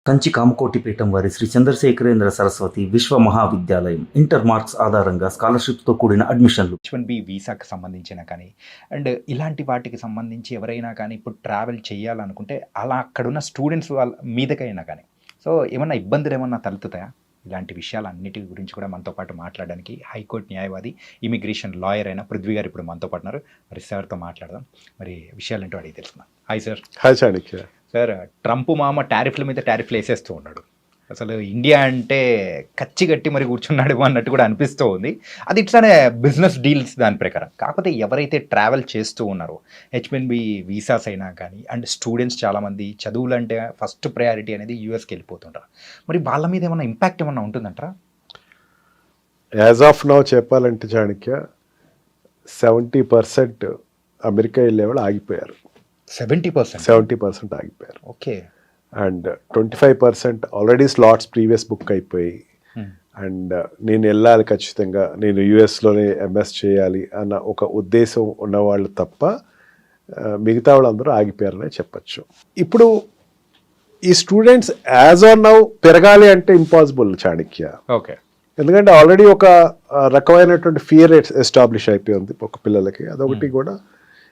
కంచి కామకోటి పీఠం వారి శ్రీ చంద్రశేఖరేంద్ర సరస్వతి విశ్వ మహావిద్యాలయం ఇంటర్ మార్క్స్ ఆధారంగా స్కాలర్షిప్తో కూడిన అడ్మిషన్లు. H1B వీసాకి సంబంధించిన కానీ అండ్ ఇలాంటి వాటికి సంబంధించి ఎవరైనా కానీ ఇప్పుడు ట్రావెల్ చేయాలనుకుంటే అలా అక్కడున్న స్టూడెంట్స్ వాళ్ళ మీదకైనా కానీ సో ఏమన్నా ఇబ్బందులు ఏమన్నా తలెత్తుతాయా? ఇలాంటి విషయాలన్నిటి గురించి కూడా మనతో పాటు మాట్లాడడానికి హైకోర్టు న్యాయవాది ఇమిగ్రేషన్ లాయర్ అయిన పృథ్వీ గారు ఇప్పుడు మనతో పాటు ఉన్నారు. మరి సార్తో మాట్లాడదాం. మరి విషయాలు ఏంటో అడిగి తెలుసుకుందాం. Hi sir. Hi Chanakya. Sir, Trump మామ టారిఫ్ల మీద టారిఫ్లు వేసేస్తూ ఉన్నాడు. అసలు ఇండియా అంటే కచ్చి గట్టి మరి కూర్చున్నాడు అన్నట్టు కూడా అనిపిస్తూ ఉంది. అది ఇట్లానే బిజినెస్ డీల్స్ దాని ప్రకారం. కాకపోతే ఎవరైతే ట్రావెల్ చేస్తూ ఉన్నారో H1B వీసాస్ అయినా కానీ అండ్ స్టూడెంట్స్ చాలామంది చదువులు అంటే ఫస్ట్ ప్రయారిటీ అనేది యూఎస్కి వెళ్ళిపోతుంటారు. మరి వాళ్ళ మీద ఏమన్నా ఇంపాక్ట్ ఏమన్నా ఉంటుందంటారా? యాజ్ ఆఫ్ నౌ చెప్పాలంటే చాణక్య 70% అమెరికా వెళ్ళేవాళ్ళు ఆగిపోయారు. 70% ఆగిపోయారు. Okay. And 25% already slots previous book అయిపోయి అండ్ నేను వెళ్ళాలి ఖచ్చితంగా, నేను యుఎస్లోనే ఎంఎస్ చేయాలి అన్న ఒక ఉద్దేశం ఉన్నవాళ్ళు తప్ప మిగతా వాళ్ళందరూ ఆగిపోయారనే చెప్పచ్చు. ఇప్పుడు ఈ స్టూడెంట్స్ యాజ్ ఆన్ నౌ పెరగాలి అంటే ఇంపాసిబుల్ చాణక్య. ఓకే. ఎందుకంటే ఆల్రెడీ ఒక రకమైనటువంటి ఫియర్ ఎస్టాబ్లిష్ అయిపోయింది ఒక పిల్లలకి. అదొకటి కూడా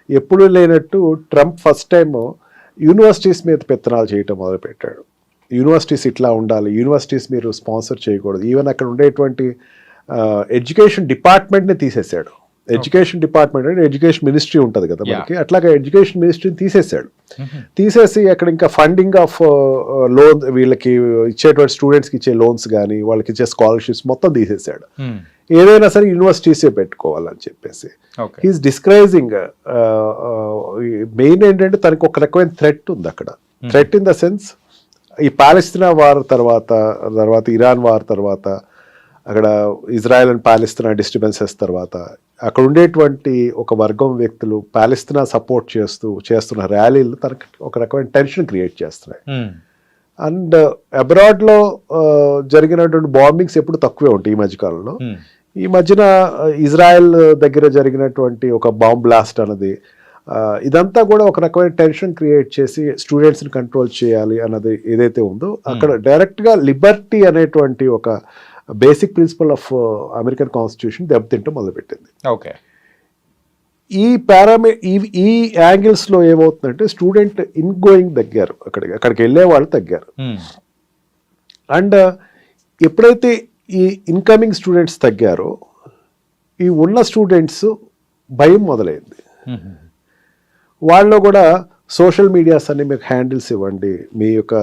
ఎప్పుడు లేనట్టు ట్రంప్ ఫస్ట్ టైం యూనివర్సిటీస్ మీద పెత్తనాలు చేయటం మొదలుపెట్టాడు. యూనివర్సిటీస్ ఇట్లా ఉండాలి, యూనివర్సిటీస్ మీరు స్పాన్సర్ చేయకూడదు. ఈవెన్ అక్కడ ఉండేటువంటి ఎడ్యుకేషన్ డిపార్ట్మెంట్ని తీసేశాడు. ఎడ్యుకేషన్ డిపార్ట్మెంట్ అంటే ఎడ్యుకేషన్ మినిస్ట్రీ ఉంటుంది కదా మనకి, అట్లాగా ఎడ్యుకేషన్ మినిస్ట్రీని తీసేశాడు. తీసేసి అక్కడ ఇంకా ఫండింగ్ ఆఫ్ లోన్, వీళ్ళకి ఇచ్చేటువంటి స్టూడెంట్స్కి ఇచ్చే లోన్స్ కానీ వాళ్ళకి ఇచ్చే స్కాలర్షిప్స్ మొత్తం తీసేశాడు. ఏదైనా సరే యూనివర్సిటీసే పెట్టుకోవాలని చెప్పేసి హీఈస్ డిస్కరేజింగ్. మెయిన్ ఏంటంటే తనకు ఒక రకమైన థ్రెట్ ఉంది అక్కడ. థ్రెట్ ఇన్ ద సెన్స్, ఈ పాలస్తీనా వార్ తర్వాత ఇరాన్ వార్ తర్వాత, అక్కడ ఇజ్రాయెల్ అండ్ పాలస్తీనా డిస్టర్బెన్సెస్ తర్వాత అక్కడ ఉండేటువంటి ఒక వర్గం వ్యక్తులు పాలస్తీనా సపోర్ట్ చేస్తున్న ర్యాలీలు తనకు ఒక రకమైన టెన్షన్ క్రియేట్ చేస్తున్నాయి. అండ్ అబ్రాడ్లో జరిగినటువంటి బాంబింగ్స్ ఎప్పుడు తక్కువే ఉంటాయి ఈ మధ్యకాలంలో. ఈ మధ్యన ఇజ్రాయెల్ దగ్గర జరిగినటువంటి ఒక బాంబ్ బ్లాస్ట్ అన్నది, ఇదంతా కూడా ఒక రకమైన టెన్షన్ క్రియేట్ చేసి స్టూడెంట్స్ని కంట్రోల్ చేయాలి అన్నది ఏదైతే ఉందో అక్కడ డైరెక్ట్గా లిబర్టీ అనేటువంటి ఒక basic principle of American constitution దెబ్బతింటూ మొదలుపెట్టింది. ఓకే. ఈ యాంగిల్స్లో ఏమవుతుందంటే స్టూడెంట్ ఇన్ గోయింగ్ తగ్గారు, అక్కడికి వెళ్ళే వాళ్ళు తగ్గారు. అండ్ ఎప్పుడైతే ఈ ఇన్కమింగ్ స్టూడెంట్స్ తగ్గారో ఈ ఉన్న స్టూడెంట్స్ భయం మొదలైంది. వాళ్ళు కూడా సోషల్ మీడియాస్ అన్ని మీకు హ్యాండిల్స్ ఇవ్వండి, మీ యొక్క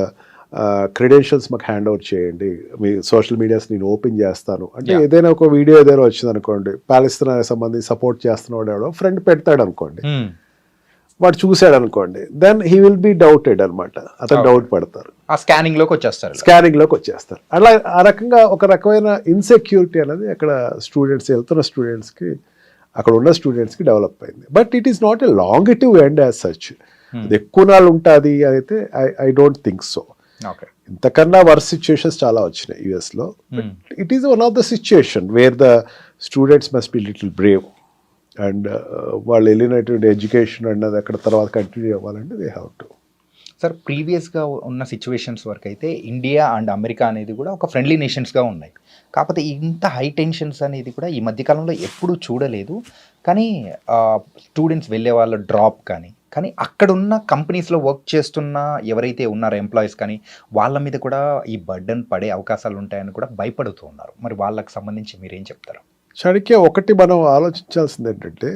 క్రెడెన్షియల్స్ మాకు హ్యాండ్ ఓవర్ చేయండి, మీ సోషల్ మీడియాస్ నేను ఓపెన్ చేస్తాను అంటే ఏదైనా ఒక వీడియో ఏదైనా వచ్చింది అనుకోండి, పాలస్తీనాకి సంబంధించి సపోర్ట్ చేస్తున్నాడు ఎవడో ఫ్రెండ్ పెడతాడు అనుకోండి, వాడు చూశాడు అనుకోండి, then he will be doubted అనమాట. అతను డౌట్ పడతారు, స్కానింగ్ లోకి వచ్చేస్తారు. అలా ఆ రకంగా ఒక రకమైన ఇన్సెక్యూరిటీ అనేది అక్కడ వెళ్తున్న స్టూడెంట్స్కి, అక్కడ ఉన్న స్టూడెంట్స్కి డెవలప్ అయింది. But it is not a longitive end as such. అది ఎక్కువ నాళ్ళు ఉంటుంది అయితే ఐ డోంట్ థింక్ సో. ఇంతకన్నా వర్స్ సిచ్యుయేషన్స్ చాలా వచ్చినాయి యుఎస్లో. It is one of the situation where the students must be little brave and వాళ్ళు వెళ్ళినటువంటి ఎడ్యుకేషన్ అన్నది అక్కడ తర్వాత కంటిన్యూ అవ్వాలంటే దే హ్యావ్ టు. సార్, ప్రీవియస్గా ఉన్న సిచ్యువేషన్స్ వరకు అయితే ఇండియా అండ్ అమెరికా అనేది కూడా ఒక ఫ్రెండ్లీ నేషన్స్గా ఉన్నాయి. కాకపోతే ఇంత హై టెన్షన్స్ అనేది కూడా ఈ మధ్యకాలంలో ఎప్పుడూ చూడలేదు. కానీ స్టూడెంట్స్ వెళ్ళే వాళ్ళ డ్రాప్ కానీ అక్కడున్న కంపెనీస్లో వర్క్ చేస్తున్న ఎవరైతే ఉన్నారో ఎంప్లాయీస్ కానీ వాళ్ళ మీద కూడా ఈ బర్డన్ పడే అవకాశాలు ఉంటాయని కూడా భయపడుతూ ఉన్నారు. మరి వాళ్ళకి సంబంధించి మీరేం చెప్తారు? చాణక్య, ఒకటి మనం ఆలోచించాల్సింది ఏంటంటే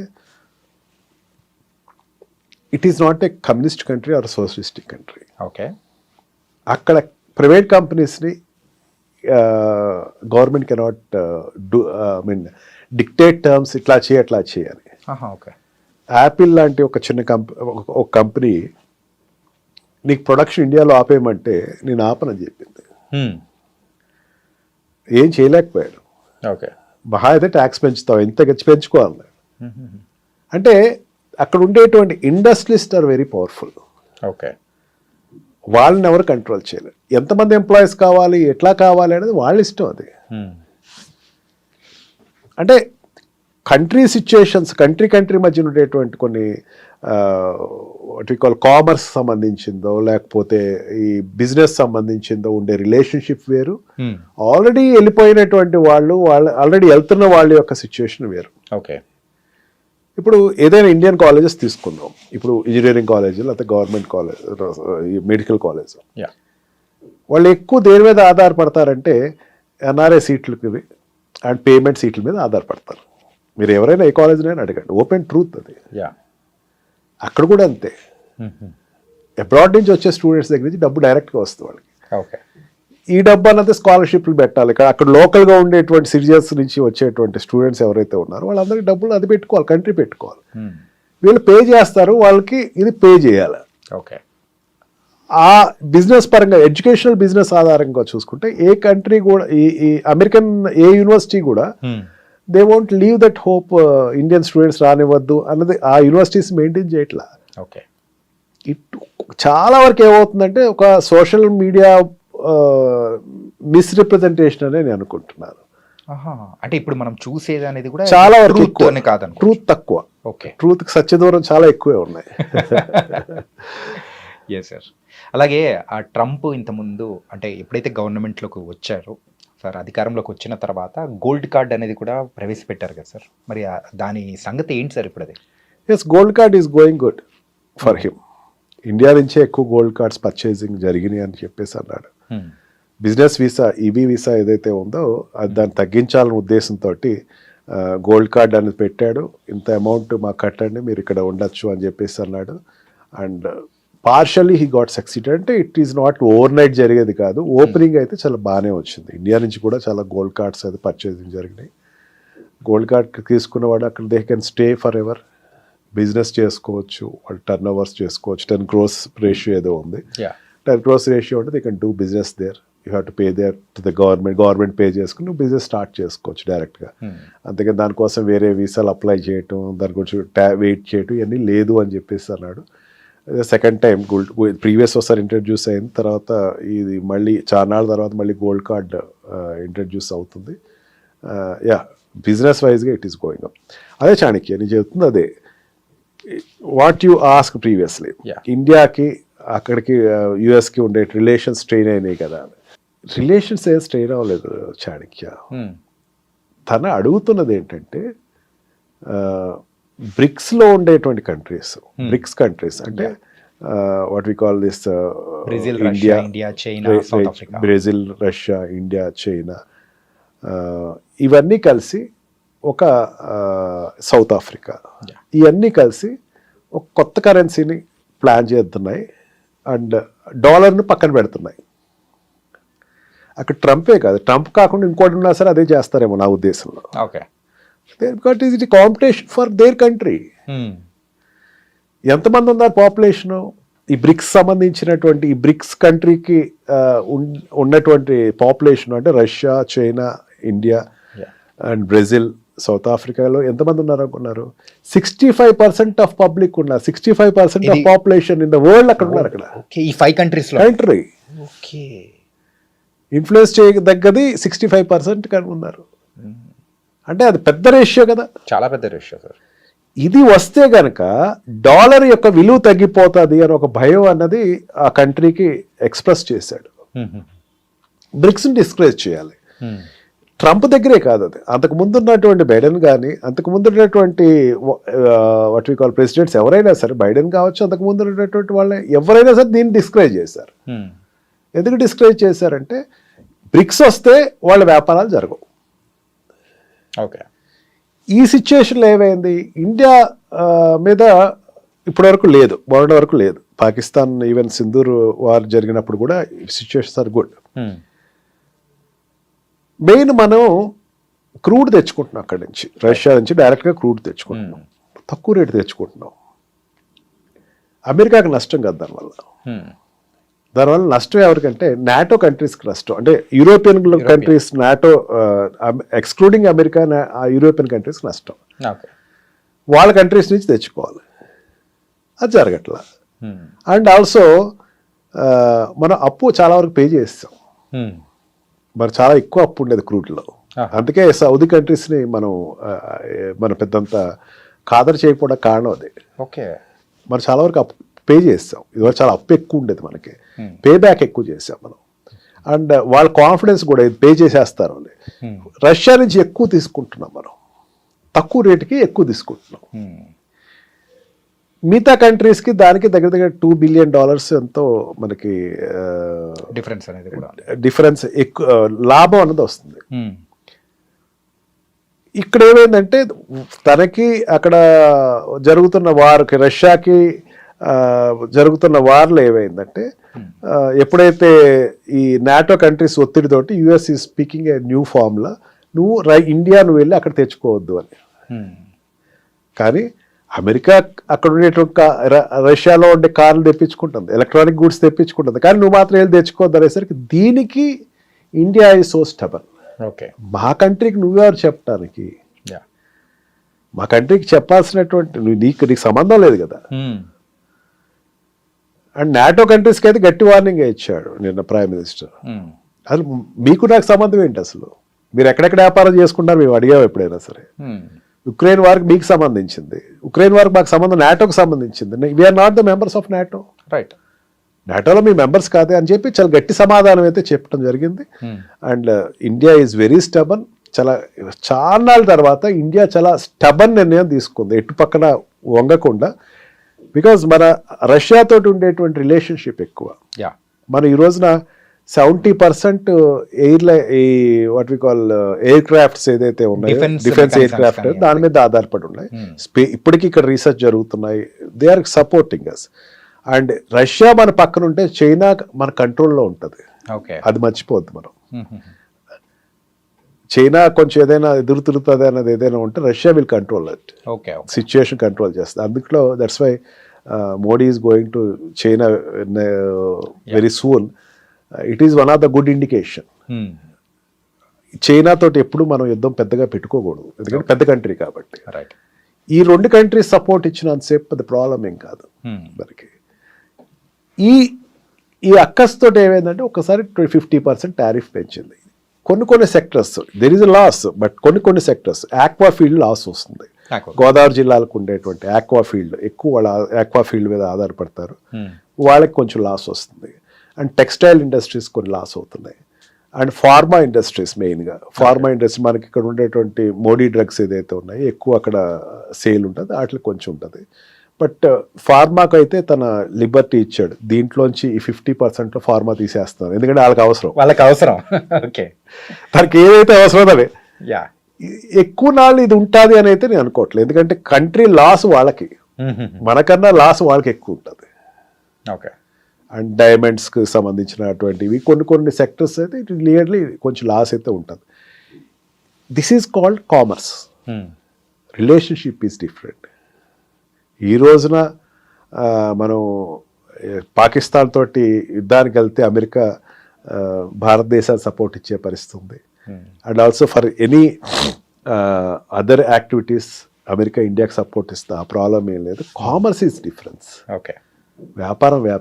it is not a communist country or socialistic country. Okay. అక్కడ ప్రైవేట్ కంపెనీస్ని గవర్నమెంట్ కెనాట్ డిక్టేట్ టర్మ్స్, ఇట్లా చేయాలి. ఓకే. యాపిల్ లాంటి ఒక చిన్న కంపెనీ నీకు ప్రొడక్షన్ ఇండియాలో ఆపేయమంటే నేను ఆపనని చెప్పింది. ఏం చేయలేకపోయాడు. ఓకే. మహా అయితే ట్యాక్స్ పెంచుతావు, ఎంత పెంచుకోవాలి. అంటే అక్కడ ఉండేటువంటి industrialist are very powerful. Okay. వాళ్ళని ఎవరు కంట్రోల్ చేయలేరు. ఎంతమంది ఎంప్లాయీస్ కావాలి, ఎట్లా కావాలి అనేది వాళ్ళ ఇష్టం. అది అంటే కంట్రీ సిచ్యుయేషన్స్, కంట్రీ మధ్య ఉండేటువంటి కొన్ని వాట్ వి కాల్ కామర్స్ సంబంధించిందో లేకపోతే ఈ బిజినెస్ సంబంధించిందో ఉండే రిలేషన్షిప్ వేరు, ఆల్రెడీ వెళ్ళిపోయినటువంటి వాళ్ళు ఆల్రెడీ వెళ్తున్న వాళ్ళ యొక్క సిచ్యువేషన్ వేరు. ఓకే, ఇప్పుడు ఏదైనా ఇండియన్ కాలేజెస్ తీసుకుందాం, ఇప్పుడు ఇంజనీరింగ్ కాలేజ్ లేకపోతే గవర్నమెంట్ కాలేజ్, మెడికల్ కాలేజ్, వాళ్ళు ఎక్కువ దేని మీద ఆధారపడతారంటే ఎన్ఆర్ఐ సీట్లకి అండ్ పేమెంట్ సీట్ల మీద ఆధారపడతారు. మీరు ఎవరైనా ఏ కాలేజ్నైనా అడగండి, ఓపెన్ ట్రూత్ అది. అక్కడ కూడా అంతే, అబ్రాడ్ నుంచి వచ్చే స్టూడెంట్స్ దగ్గర నుంచి డబ్బు డైరెక్ట్గా వస్తుంది వాళ్ళకి. ఓకే, ఈ డబ్బు అన్నది స్కాలర్షిప్లు పెట్టాలి. అక్కడ లోకల్గా ఉండేటువంటి సిటిజన్స్ నుంచి వచ్చేటువంటి స్టూడెంట్స్ ఎవరైతే ఉన్నారో వాళ్ళందరికీ డబ్బులు అది పెట్టుకోవాలి, కంట్రీ పెట్టుకోవాలి. వీళ్ళు పే చేస్తారు, వాళ్ళకి ఇది పే చేయాలి. ఓకే, ఆ బిజినెస్ పరంగా ఎడ్యుకేషనల్ బిజినెస్ ఆధారంగా చూసుకుంటే ఏ కంట్రీ కూడా ఈ అమెరికన్ ఏ యూనివర్సిటీ కూడా they won't leave that hope Indian students రానివ్వద్దు అన్నది ఆ యూనివర్సిటీస్ మెయింటైన్ చేయట్లా. ఓకే, ఇటు చాలా వరకు ఏమవుతుందంటే ఒక సోషల్ మీడియా మిస్రిప్రజెంటేషన్ అనే నేను అనుకుంటున్నాను. అంటే ఇప్పుడు మనం చూసేది అనేది కూడా చాలా వరకు కాదు, ట్రూత్ తక్కువ. ఓకే, ట్రూత్కి సత్య దూరం చాలా ఎక్కువే ఉన్నాయి. Yes sir. అలాగే ఆ ట్రంప్ ఇంతకుముందు అంటే ఎప్పుడైతే గవర్నమెంట్లోకి వచ్చారో సార్, అధికారంలోకి వచ్చిన తర్వాత గోల్డ్ కార్డ్ అనేది కూడా ప్రవేశపెట్టారు కదా సార్, మరి దాని సంగతి ఏంటి సార్ ఇప్పుడు అది? Yes, gold card is going good for him. India నుంచే ఎక్కువ గోల్డ్ కార్డ్స్ పర్చేసింగ్ జరిగినాయి అని చెప్పేసి అన్నాడు. బిజినెస్ వీసా, ఈబీ వీసా ఏదైతే ఉందో అది దాన్ని తగ్గించాలనే ఉద్దేశంతో గోల్డ్ కార్డ్ అనేది పెట్టాడు. ఇంత అమౌంట్ మాకు కట్టండి, మీరు ఇక్కడ ఉండొచ్చు అని చెప్పేసి అన్నాడు. అండ్ పార్షల్లీ హీ గాట్ సక్సీడెడ్. అంటే it is not overnight జరిగేది కాదు, ఓపెనింగ్ అయితే చాలా బాగానే వచ్చింది. ఇండియా నుంచి కూడా చాలా గోల్డ్ కార్డ్స్ అయితే పర్చేసింగ్ జరిగినాయి. గోల్డ్ కార్డ్ తీసుకున్నవాడు అక్కడ they can stay for ever, business చేసుకోవచ్చు, వాళ్ళు టర్న్ ఓవర్స్ చేసుకోవచ్చు. 10 crores రేషియో ఏదో ఉంది, 10 crores రేషియో ఉంటే they can do business there. You have to pay there to the government pay చేసుకుని నువ్వు బిజినెస్ స్టార్ట్ చేసుకోవచ్చు డైరెక్ట్గా. అంతేకాని దానికోసం వేరే వీసాలు అప్లై చేయటం, దాని గురించి వెయిట్ చేయటం ఇవన్నీ లేదు అని చెప్పేసి అన్నాడు. సెకండ్ టైం ప్రీవియస్ ఒకసారి ఇంట్రడ్యూస్ అయిన తర్వాత ఇది మళ్ళీ చాలా నాళ్ళ తర్వాత మళ్ళీ గోల్డ్ కార్డ్ ఇంట్రడ్యూస్ అవుతుంది. యా, బిజినెస్ వైజ్గా ఇట్ ఈస్ గోయింగ్ అప్. అదే చాణక్య నేను చెప్తుంది అదే, వాట్ యు ఆస్క్ ప్రీవియస్లీ, ఇండియాకి అక్కడికి యుఎస్కి ఉండే రిలేషన్స్ స్ట్రెయిన్ అయినాయి కదా. రిలేషన్స్ ఏం స్ట్రెయిన్ అవ్వలేదు చాణక్య. తన అడుగుతున్నది ఏంటంటే బ్రిక్స్లో ఉండేటువంటి కంట్రీస్, బ్రిక్స్ కంట్రీస్ అంటే what we call this India, China, Brazil, Russia, India, China, ఇవన్నీ కలిసి ఒక సౌత్ ఆఫ్రికా, ఇవన్నీ కలిసి ఒక కొత్త కరెన్సీని ప్లాన్ చేస్తున్నాయి అండ్ డాలర్ను పక్కన పెడుతున్నాయి. అక్కడ ట్రంపే కాదు, ట్రంప్ కాకుండా ఇంకోటి ఉన్నా సరే అదే చేస్తారేమో నా ఉద్దేశంలో. Okay, because is it competition for their country. ఎంతమంది ఉన్నారు పాపులేషను? ఈ బ్రిక్స్ సంబంధించినటువంటి ఈ బ్రిక్స్ కంట్రీకి ఉన్నటువంటి పాపులేషన్ అంటే Russia, China, India and Brazil, south ఆఫ్రికాలో ఎంతమంది ఉన్నారు అనుకున్నారు? 65% ఆఫ్ పబ్లిక్ ఉన్నారు, 65% of population in the world అక్కడ ఉన్నారు. అక్కడ ఈ 5 countries కంట్రీ ఇన్ఫ్లుయెన్స్ చేయదగ్గది 65% కానీ ఉన్నారు. అంటే అది పెద్ద రేషియో కదా, చాలా పెద్ద రేషియో సార్. ఇది వస్తే గనక డాలర్ యొక్క విలువ తగ్గిపోతుంది అని ఒక భయం అన్నది ఆ కంట్రీకి ఎక్స్ప్రెస్ చేశాడు. బ్రిక్స్ని డిస్కరేజ్ చేయాలి. ట్రంప్ దగ్గరే కాదు అది, అంతకు ముందు ఉన్నటువంటి బైడెన్ కానీ, అంతకు ముందు ఉన్నటువంటి వాట్ వి కాల్ ప్రెసిడెంట్స్ ఎవరైనా సరే, బైడెన్ కావచ్చు, అంతకు ముందు ఉన్నటువంటి వాళ్ళే ఎవరైనా సరే దీన్ని డిస్కరేజ్ చేశారు. ఎందుకు డిస్కరేజ్ చేశారంటే బ్రిక్స్ వస్తే వాళ్ళ వ్యాపారాలు జరగవు. ఓకే, ఈ సిచ్యుయేషన్లో ఏమైంది, ఇండియా మీద ఇప్పటివరకు లేదు, మొన్నటి వరకు లేదు. పాకిస్తాన్ ఈవెన్ సింధూర్ వార్ జరిగినప్పుడు కూడా సిచ్యుయేషన్స్ ఆర్ గుడ్. మెయిన్ మనం క్రూడ్ తెచ్చుకుంటున్నాం అక్కడి నుంచి, రష్యా నుంచి డైరెక్ట్గా క్రూడ్ తెచ్చుకుంటున్నాం, తక్కువ రేటు తెచ్చుకుంటున్నాం. అమెరికాకి నష్టం కదా దానివల్ల నష్టం ఎవరికంటే నాటో కంట్రీస్కి నష్టం. అంటే European countries, NATO excluding America, European కంట్రీస్కి నష్టం. వాళ్ళ కంట్రీస్ నుంచి తెచ్చుకోవాలి, అది జరగట్లా. అండ్ ఆల్సో మనం అప్పు చాలా వరకు పే చేస్తాం, మరి చాలా ఎక్కువ అప్పు ఉండేది క్రూడ్లో. అందుకే సౌదీ కంట్రీస్ని మనం పెద్దంత ఖాదరు చేయకపోవడం కారణం అది. ఓకే, మనం చాలా వరకు అప్పు పే చేస్తాం, ఇదివరకు చాలా అప్పు ఎక్కువ ఉండేది మనకి, పే బ్యాక్ ఎక్కువ చేసాం మనం. అండ్ వాళ్ళ కాన్ఫిడెన్స్ కూడా ఇది పే చేసేస్తారు అని. రష్యా నుంచి ఎక్కువ తీసుకుంటున్నాం మనం, తక్కువ రేటుకి ఎక్కువ తీసుకుంటున్నాం. మిగతా కంట్రీస్కి దానికి దగ్గర దగ్గర $2 బిలియన్ ఎంతో మనకి డిఫరెన్స్ అనేది కూడా డిఫరెన్స్ ఎక్కువ లాభం అనేది వస్తుంది. ఇక్కడ ఏమైందంటే తనకి అక్కడ జరుగుతున్న వార్కి, రష్యాకి జరుగుతున్న వార్లో ఏమైందంటే ఎప్పుడైతే ఈ నాటో కంట్రీస్ ఒత్తిడితోటి యుఎస్ ఈ స్పీకింగ్ ఏ న్యూ ఫార్మ్లా నువ్వు ఇండియా నువ్వు వెళ్ళి అక్కడ తెచ్చుకోవద్దు అని. కానీ అమెరికా అక్కడ ఉండేటువంటి రష్యాలో ఉండే కార్లు తెప్పించుకుంటుంది, ఎలక్ట్రానిక్ గూడ్స్ తెప్పించుకుంటుంది, కానీ నువ్వు మాత్రం వెళ్ళి తెచ్చుకోవద్దు అనేసరికి దీనికి India is so stubborn. Okay, మా కంట్రీకి నువ్వెవరు చెప్పడానికి, మా కంట్రీకి చెప్పాల్సినటువంటి నీకు సంబంధం లేదు కదా. అండ్ నాటో కంట్రీస్కి అయితే గట్టి వార్నింగ్ ఇచ్చాడు నిన్న ప్రైమ్ మినిస్టర్. అసలు మీకు నాకు సంబంధం ఏంటి, అసలు మీరు ఎక్కడెక్కడ వ్యాపారం చేసుకుంటారు మేము అడిగాము ఎప్పుడైనా సరే. ఉక్రెయిన్ వార్కి మీకు సంబంధించింది, ఉక్రెయిన్ వార్కి మాకు సంబంధం నాటోకి సంబంధించింది. We are not the members of NATO, right, నాటోలో మీ మెంబర్స్ కాదే అని చెప్పి చాలా గట్టి సమాధానం అయితే చెప్పడం జరిగింది. And India is very stubborn. చాలా నాళ్ళ తర్వాత ఇండియా చాలా స్టబన్ నిర్ణయం తీసుకుంది, ఎటు పక్కన వంగకుండా. బికాజ్ మన రష్యాతో ఉండేటువంటి రిలేషన్షిప్ ఎక్కువ. మనం ఈ రోజున 70% వాట్ వి కాల్ ఎయిర్ క్రాఫ్ట్స్ ఏదైతే ఉన్నాయో, డిఫెన్స్ ఎయిర్ క్రాఫ్ట్, దాని మీద ఆధారపడి ఉన్నాయి. ఇప్పటికీ ఇక్కడ రీసెర్చ్ జరుగుతున్నాయి, they are supporting us. And Russia మన పక్కన ఉంటే చైనా మన కంట్రోల్లో ఉంటుంది, అది మర్చిపోద్దు మనం. చైనా కొంచెం ఏదైనా ఎదురు తిరుగుతుంది అన్నది ఏదైనా ఉంటే Russia will control that situation, control చేస్తుంది. అందులో that's why Modi is going to China very soon. It is one of the good indication. China తోటి ఎప్పుడు మనం యుద్ధం పెద్దగా పెట్టుకోకూడదు, ఎందుకంటే పెద్ద కంట్రీ కాబట్టి. ఈ రెండు కంట్రీస్ సపోర్ట్ ఇచ్చినంతసేపు అది ప్రాబ్లం ఏం కాదు మనకి. ఈ అక్కస్తో ఏమైందంటే ఒకసారి 50% టారిఫ్ పెంచింది. కొన్ని sectors there is a loss, but కొన్ని సెక్టర్స్ ఆక్వా ఫీల్డ్ లాస్ వస్తుంది. గోదావరి జిల్లాలకు ఉండేటువంటి ఆక్వా ఫీల్డ్ ఎక్కువ, వాళ్ళ ఆక్వా ఫీల్డ్ మీద ఆధారపడతారు, వాళ్ళకి కొంచెం లాస్ వస్తుంది. అండ్ టెక్స్టైల్ ఇండస్ట్రీస్ కొన్ని లాస్ అవుతున్నాయి. అండ్ ఫార్మా ఇండస్ట్రీస్, మెయిన్గా ఫార్మా ఇండస్ట్రీ మనకి ఇక్కడ ఉండేటువంటి మోడీ డ్రగ్స్ ఏదైతే ఉన్నాయో ఎక్కువ అక్కడ సేల్ ఉంటుంది, వాటికి కొంచెం ఉంటుంది. బట్ ఫార్మాకు అయితే తన లిబర్టీ ఇచ్చాడు, దీంట్లోంచి ఈ 50% ఫార్మా తీసేస్తున్నారు, ఎందుకంటే వాళ్ళకి అవసరం. ఓకే, తనకి ఏదైతే అవసరం అదే ఎక్కువ నాళ్ళు ఇది ఉంటుంది అని అయితే నేను అనుకోవట్లేదు, ఎందుకంటే కంట్రీ లాస్ వాళ్ళకి, మనకన్నా లాస్ వాళ్ళకి ఎక్కువ ఉంటుంది. ఓకే, అండ్ డైమండ్స్కి సంబంధించినటువంటివి కొన్ని సెక్టర్స్ అయితే ఇట్ నియర్లీ కొంచెం లాస్ అయితే ఉంటుంది. This is called commerce. Relationship is different. ఈ రోజున మనం పాకిస్తాన్ తోటి యుద్ధానికి వెళ్తే అమెరికా భారతదేశానికి సపోర్ట్ ఇచ్చే పరిస్థితి ఉంది. And also for any other activities America ఇండియాకి సపోర్ట్ ఇస్తే ఆ ప్రాబ్లం ఏం లేదు. Commerce is difference. ఓకే, వ్యాపారమే,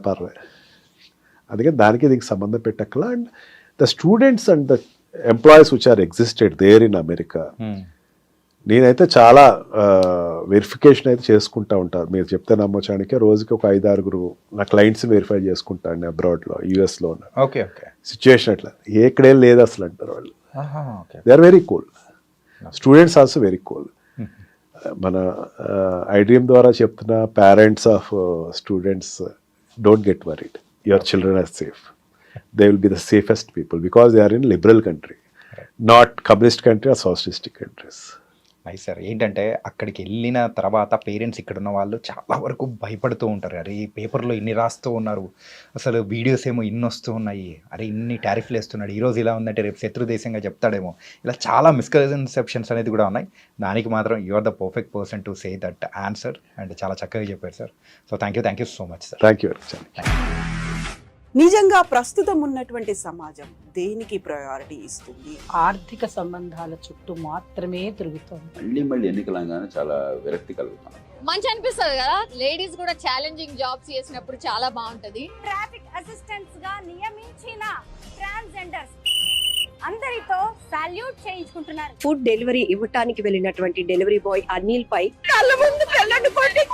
అందుకే దానికి దీనికి సంబంధం పెట్టక్కల. And the students and the employees which are existed there in America, నేనైతే చాలా వెరిఫికేషన్ అయితే చేసుకుంటా ఉంటాను. మీరు చెప్తే నమ్మొచ్చానికి రోజుకి ఒక 5-6 నా క్లయింట్స్ వెరిఫై చేసుకుంటాను అబ్రాడ్లో, యూఎస్లో. ఓకే ఓకే, సిచ్యువేషన్ అట్లా ఎక్కడేం లేదు అసలు అంటారు వాళ్ళు. They are very cool. Students also very cool. మన ఐడ్రీమ్ ద్వారా చెప్తున్న parents of students, don't get worried, your children are safe. They will be the safest people because they are in liberal country, not communist country or socialistic countries. Nice sir. ఏంటంటే అక్కడికి వెళ్ళిన తర్వాత parents ఇక్కడ ఉన్న వాళ్ళు చాలా వరకు భయపడుతూ ఉంటారు. అరే ఈ పేపర్లో ఇన్ని రాస్తూ ఉన్నారు, అసలు వీడియోస్ ఏమో ఇన్ని వస్తూ ఉన్నాయి, అరే ఇన్ని టారిఫ్లు వేస్తున్నాడు, ఈరోజు ఇలా ఉందంటే రేపు శత్రు దేశంగా చెప్తాడేమో, ఇలా చాలా మిస్కన్సెప్షన్స్ అనేది కూడా ఉన్నాయి. దానికి మాత్రం you are the perfect person to say that answer. And చాలా చక్కగా చెప్పారు sir. So thank you so much sir. Thank you. నిజంగా ప్రస్తుతం ఉన్నటువంటి సమాజం దేనికి ప్రయారిటీ ఇస్తుంది? ఆర్థిక సంబంధాల చుట్టూ మాత్రమే తిరుగుతుంది. మళ్ళీ ఎన్నికలంగానే చాలా విరక్తి కలుగుతాం. మంచి అనిపిస్తుంది కదా, లేడీస్ కూడా ఛాలెంజింగ్ జాబ్స్ చేసినప్పుడు చాలా బాగుంటది. ట్రాఫిక్ అసిస్టెంట్స్ గా నియమించిన ట్రాన్స్జెండర్స్ అందరితో సాల్యూట్ చేయించుకుంటున్నారు. ఫుడ్ డెలివరీ ఇవ్వటానికి వెళ్ళినటువంటి డెలివరీ బాయ్ అనిల్ పై కళ్ళ ముందు పిల్లలు కొట్టి